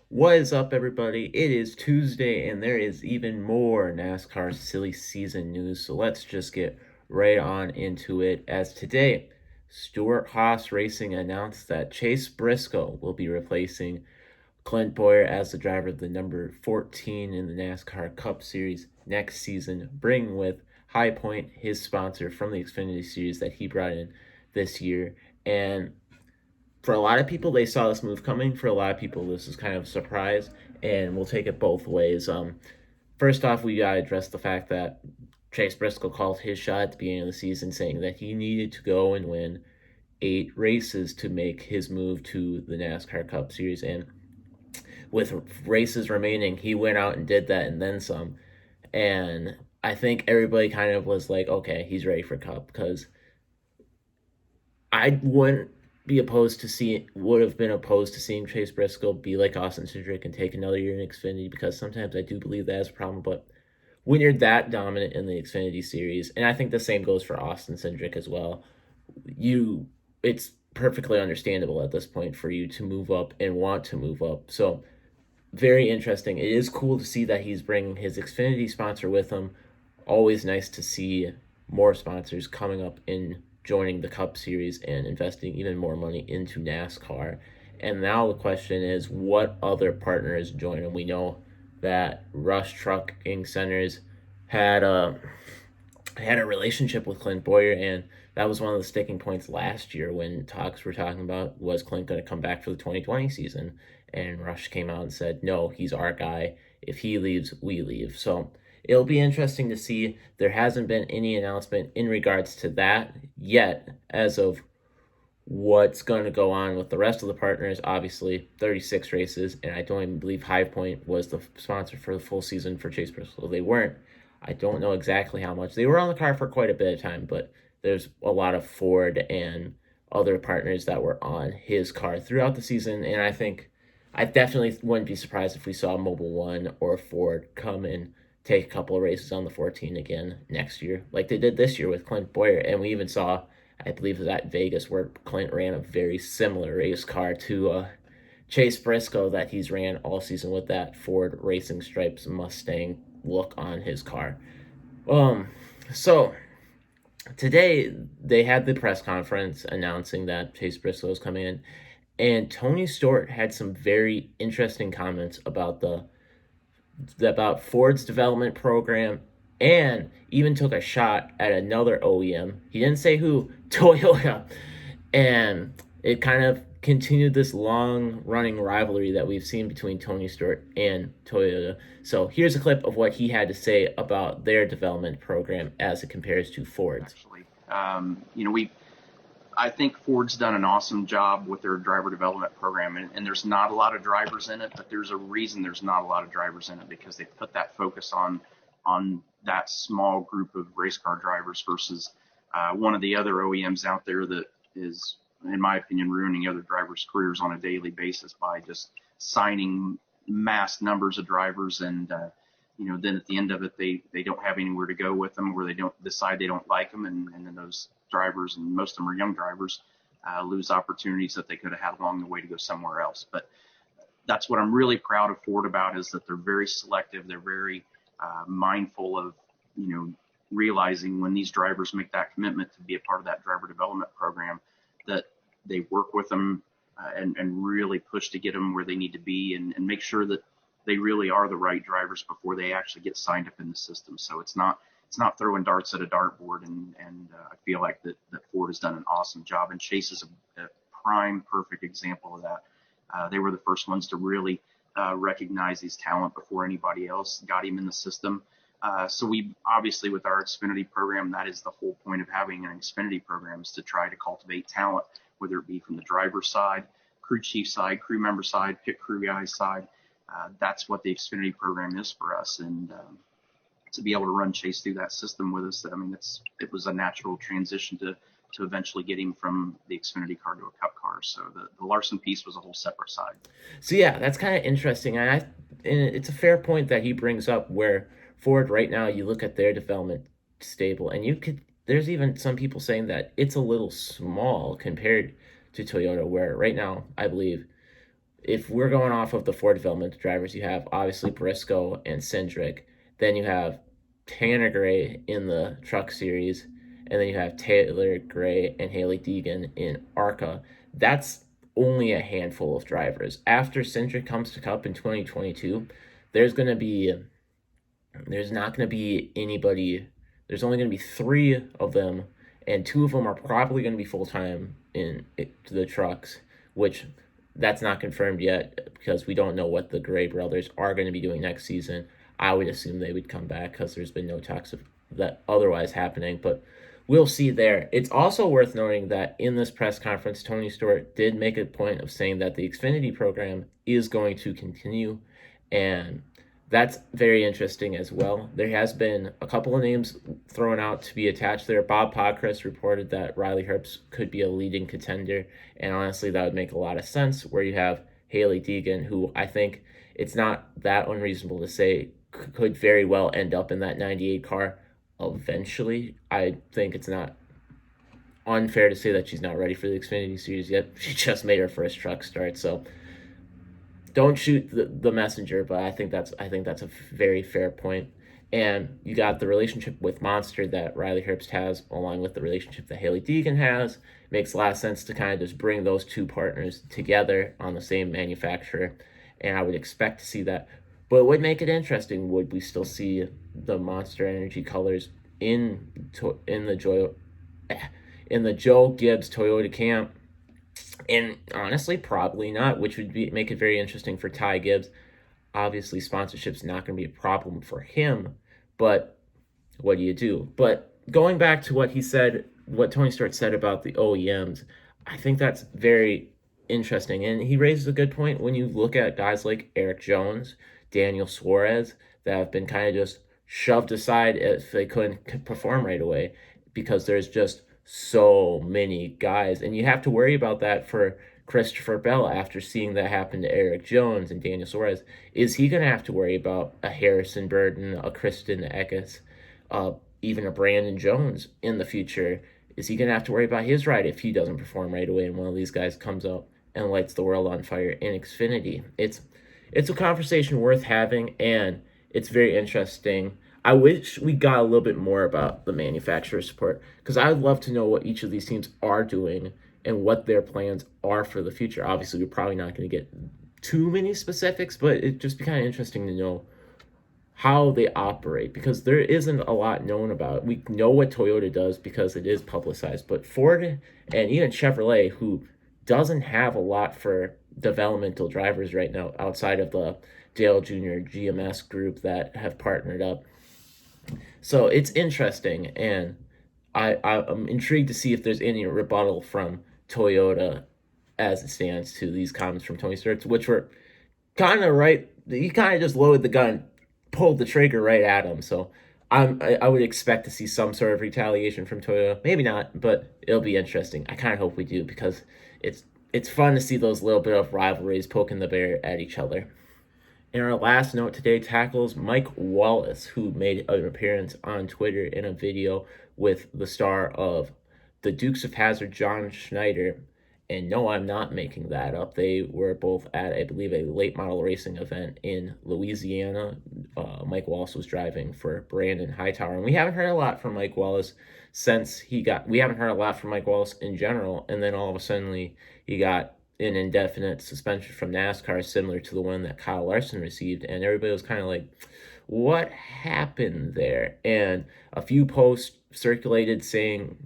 What is up, everybody? It is Tuesday, and there is even more NASCAR silly season news. So let's just get right on into it. As today, Stewart-Hass Racing announced that Chase Briscoe will be replacing Clint Boyer as the driver of the number 14 in the NASCAR Cup Series next season, bringing with High Point, his sponsor from the Xfinity Series that he brought in this year. And for a lot of people, they saw this move coming. For a lot of people, this is kind of a surprise, and we'll take it both ways. First off, we gotta address the fact that Chase Briscoe called his shot at the beginning of the season, saying that he needed to go and win 8 races to make his move to the NASCAR Cup Series, and with races remaining, he went out and did that and then some. And I think everybody kind of was like, okay, he's ready for Cup because I wouldn't be opposed to seeing would have been opposed to seeing Chase Briscoe be like Austin Cindric and take another year in Xfinity because sometimes I do believe that is a problem. But when you're that dominant in the Xfinity series, and I think the same goes for Austin Cindric as well, you it's perfectly understandable at this point for you to move up and want to move up. So very interesting. It is cool to see that he's bringing his Xfinity sponsor with him. Always nice to see more sponsors coming up in joining the Cup Series and investing even more money into NASCAR. And now the question is, what other partners join him? We know that Rush Trucking Centers had a relationship with Clint Boyer, and that was one of the sticking points last year when talks were talking about was Clint going to come back for the 2020 season, and Rush came out and said, no, he's our guy. If he leaves, we leave. So it'll be interesting to see. There hasn't been any announcement in regards to that yet as of what's going to go on with the rest of the partners. Obviously, 36 races, and I don't even believe High Point was the sponsor for the full season for Chase Briscoe. They weren't. I don't know exactly how much. They were on the car for quite a bit of time, but there's a lot of Ford and other partners that were on his car throughout the season, and I definitely wouldn't be surprised if we saw Mobil One or Ford come and take a couple of races on the 14 again next year, like they did this year with Clint Boyer, and we even saw I believe that Vegas where Clint ran a very similar race car to Chase Briscoe that he's ran all season with that Ford Racing Stripes Mustang look on his car. Um, so today they had the press conference announcing that Chase Briscoe is coming in, and Tony Stewart had some very interesting comments about about Ford's development program and even took a shot at another OEM. He didn't say who, Toyota. And it kind of continued this long running rivalry that we've seen between Tony Stewart and Toyota. So here's a clip of what he had to say about their development program as it compares to Ford's. Actually, I think Ford's done an awesome job with their driver development program, and there's not a lot of drivers in it, but there's a reason there's not a lot of drivers in it because they put that focus on that small group of race car drivers versus one of the other OEMs out there that is, in my opinion, ruining other drivers' careers on a daily basis by just signing mass numbers of drivers and then at the end of it, they don't have anywhere to go with them, where they don't decide they don't like them, and then those drivers, and most of them are young drivers, lose opportunities that they could have had along the way to go somewhere else. But that's what I'm really proud of Ford about, is that they're very selective. They're very mindful of, realizing when these drivers make that commitment to be a part of that driver development program, that they work with them and really push to get them where they need to be and make sure that they really are the right drivers before they actually get signed up in the system. So it's not throwing darts at a dartboard, and I feel like that Ford has done an awesome job, and Chase is a prime perfect example of that. They were the first ones to really recognize his talent before anybody else got him in the system. So we obviously, with our Xfinity program, that is the whole point of having an Xfinity program, is to try to cultivate talent, whether it be from the driver's side, crew chief side, crew member side, pit crew guy side. That's what the Xfinity program is for us, and to be able to run Chase through that system with us, I mean, it was a natural transition to eventually get him from the Xfinity car to a Cup car. So the Larson piece was a whole separate side. So yeah, that's kind of interesting, and it's a fair point that he brings up where Ford right now, you look at their development stable, and there's even some people saying that it's a little small compared to Toyota, where right now I believe if we're going off of the four development drivers, you have obviously Briscoe and Cindric. Then you have Tanner Gray in the Truck Series, and then you have Taylor Gray and Haley Deegan in ARCA. That's only a handful of drivers. After Cindric comes to Cup in 2022, there's going to be there's not going to be anybody. There's only going to be three of them, and two of them are probably going to be full time in the trucks, which that's not confirmed yet because we don't know what the Gray brothers are going to be doing next season. I would assume they would come back because there's been no talks of that otherwise happening, but we'll see there. It's also worth noting that in this press conference, Tony Stewart did make a point of saying that the Xfinity program is going to continue, and that's very interesting as well. There has been a couple of names thrown out to be attached there. Bob Podkris reported that Riley Herbst could be a leading contender, and honestly, that would make a lot of sense where you have Haley Deegan, who I think it's not that unreasonable to say could very well end up in that 98 car eventually. I think it's not unfair to say that she's not ready for the Xfinity Series yet. She just made her first truck start, so don't shoot the messenger, but I think that's a very fair point. And you got the relationship with Monster that Riley Herbst has, along with the relationship that Haley Deegan has. Makes a lot of sense to kind of just bring those two partners together on the same manufacturer, and I would expect to see that. But it would make it interesting. Would we still see the Monster Energy colors in the Joe Gibbs Toyota camp? And honestly, probably not, which would make it very interesting for Ty Gibbs. Obviously, sponsorship's not going to be a problem for him, but what do you do? But going back to what he said, what Tony Stewart said about the OEMs, I think that's very interesting. And he raises a good point when you look at guys like Eric Jones, Daniel Suarez, that have been kind of just shoved aside if they couldn't perform right away because there's just so many guys. And you have to worry about that for Christopher Bell after seeing that happen to Eric Jones and Daniel Suarez. Is he going to have to worry about a Harrison Burton, a Kristen Eckes, even a Brandon Jones in the future? Is he going to have to worry about his ride if he doesn't perform right away and one of these guys comes up and lights the world on fire in Xfinity? It's a conversation worth having, and it's very interesting. I wish we got a little bit more about the manufacturer support because I would love to know what each of these teams are doing and what their plans are for the future. Obviously, we're probably not going to get too many specifics, but it'd just be kind of interesting to know how they operate because there isn't a lot known about it. We know what Toyota does because it is publicized, but Ford and even Chevrolet, who doesn't have a lot for developmental drivers right now outside of the Dale Jr. GMS group that have partnered up. So it's interesting, and I'm intrigued to see if there's any rebuttal from Toyota as it stands to these comments from Tony Stewart, which were kind of right. He kind of just loaded the gun, pulled the trigger right at him. So I would expect to see some sort of retaliation from Toyota. Maybe not, but it'll be interesting. I kind of hope we do because it's fun to see those little bit of rivalries poking the bear at each other. And our last note today tackles Mike Wallace, who made an appearance on Twitter in a video with the star of the Dukes of Hazzard, John Schneider. And no, I'm not making that up. They were both at, I believe, a late model racing event in Louisiana. Mike Wallace was driving for Brandon Hightower. And we haven't heard a lot from Mike Wallace we haven't heard a lot from Mike Wallace in general. And then all of a sudden he got an indefinite suspension from NASCAR, similar to the one that Kyle Larson received. And everybody was kind of like, what happened there? And a few posts circulated saying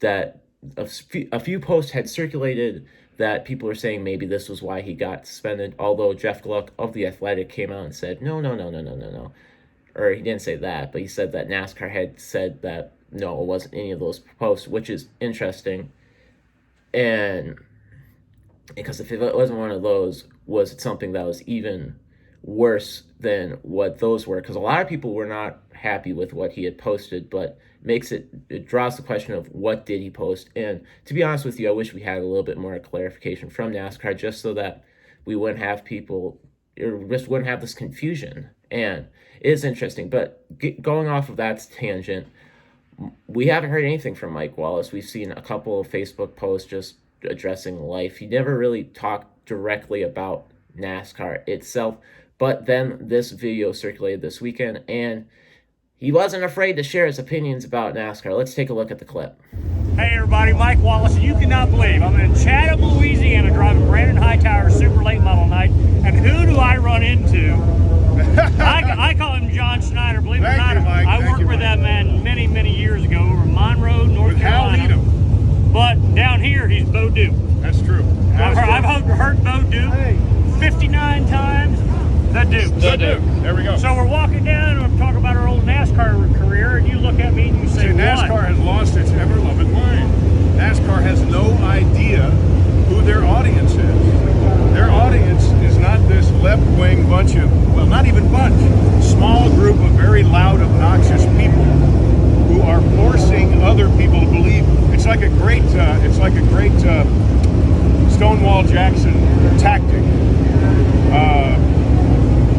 that a few posts had circulated that people were saying maybe this was why he got suspended, although Jeff Gluck of The Athletic came out and said, no. Or he didn't say that, but he said that NASCAR had said that, no, it wasn't any of those posts, which is interesting. And because if it wasn't one of those, was it something that was even worse than what those were? Because a lot of people were not happy with what he had posted, but it draws the question of what did he post. And to be honest with you, I wish we had a little bit more clarification from NASCAR just so that we wouldn't have this confusion. And it is interesting, but going off of that tangent, we haven't heard anything from Mike Wallace. We've seen a couple of Facebook posts just addressing life. He never really talked directly about NASCAR itself. But then this video circulated this weekend, and he wasn't afraid to share his opinions about NASCAR. Let's take a look at the clip. Hey everybody, Mike Wallace. You cannot believe I'm in Chatham, Louisiana, driving Brandon Hightower's super late model night, and who do I run into? I call him John Schneider. Believe it or not, I worked with that man many, many years ago over in Monroe, North Carolina. But down here, he's Bo Do. That's true. I've heard Bo Do 59 times. The Duke. The Duke. There we go. So we're walking down and we're talking about our old NASCAR career, and you look at me and you say, NASCAR what? has lost its ever-loving mind. NASCAR has no idea who their audience is. Their audience is not this left-wing bunch of, well, not even bunch, small group of very loud, obnoxious people who are forcing other people to believe. It's like a great Stonewall Jackson tactic.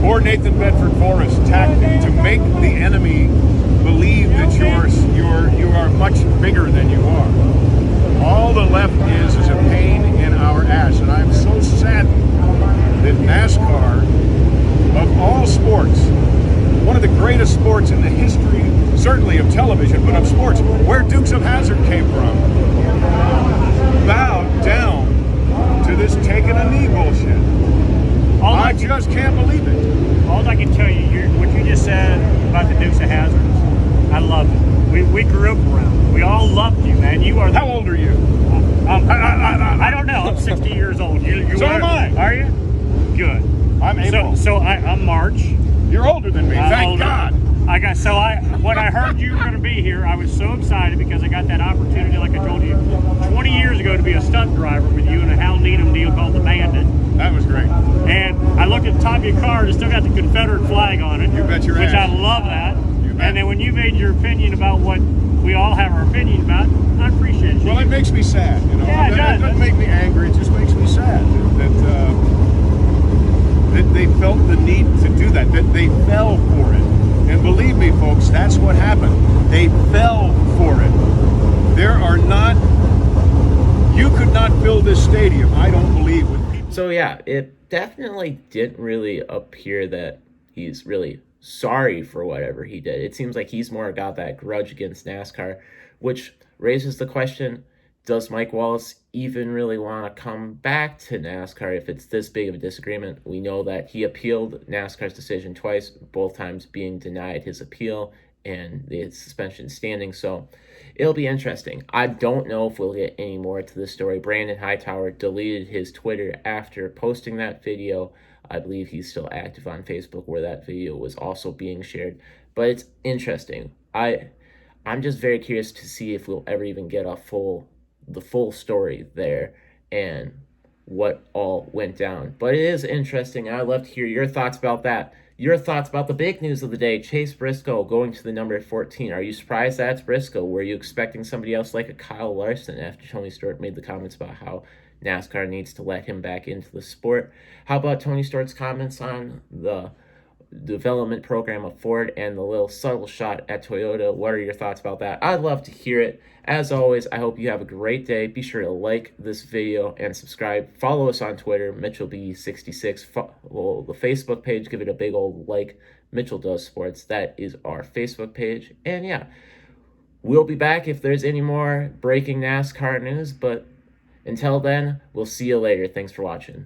Or Nathan Bedford Forrest tactic to make the enemy believe that you are much bigger than you are. All the left is a pain in our ass, and I'm so saddened that NASCAR, of all sports, one of the greatest sports in the history, certainly of television, but of sports, where Dukes of Hazzard came from, bowed down to this taking a knee bullshit. I just can't believe it. All I can tell you, what you just said about the Dukes of Hazzard, I love it. We grew up around. We all loved you, man. You are. How old are you? I don't know. I'm 60 years old. So am I. Are you? Good. I'm April. I'm March. You're older than me. Thank God. When I heard you were going to be here, I was so excited because I got that opportunity, like I told you, 20 years ago to be a stunt driver with you in a Hal Needham deal called The Bandit. That was great. And I looked at the top of your car, it still got the Confederate flag on it. You bet your Which ass. I love that. You bet. And then when you made your opinion about what we all have our opinion about, I appreciate it. Well, it makes me sad. You know, Yeah, it does. It doesn't make me angry. It just makes me sad that they felt the need to do that. That they fell for it. And believe me, folks, that's what happened. They fell for it. There are not. You could not fill this stadium, I don't believe, with people. So yeah, it definitely didn't really appear that he's really sorry for whatever he did. It seems like he's more got that grudge against NASCAR, which raises the question, does Mike Wallace even really want to come back to NASCAR if it's this big of a disagreement? We know that he appealed NASCAR's decision twice, both times being denied his appeal and the suspension standing. So it'll be interesting. I don't know if we'll get any more to this story. Brandon Hightower deleted his Twitter after posting that video. I believe he's still active on Facebook where that video was also being shared. But it's interesting. I'm just very curious to see if we'll ever even get the full story there and what all went down. But it is interesting. I'd love to hear your thoughts about that. Your thoughts about the big news of the day, Chase Briscoe going to the number 14. Are you surprised that's Briscoe? Were you expecting somebody else like a Kyle Larson after Tony Stewart made the comments about how NASCAR needs to let him back into the sport? How about Tony Stewart's comments on the development program of Ford and the little subtle shot at Toyota? What are your thoughts about that? I'd love to hear it. As always, I hope you have a great day. Be sure to like this video and subscribe. Follow us on Twitter, MitchellB66. Follow the Facebook page, give it a big old like. Mitchell Does Sports. That is our Facebook page. And yeah, we'll be back if there's any more breaking NASCAR news. But until then, we'll see you later. Thanks for watching.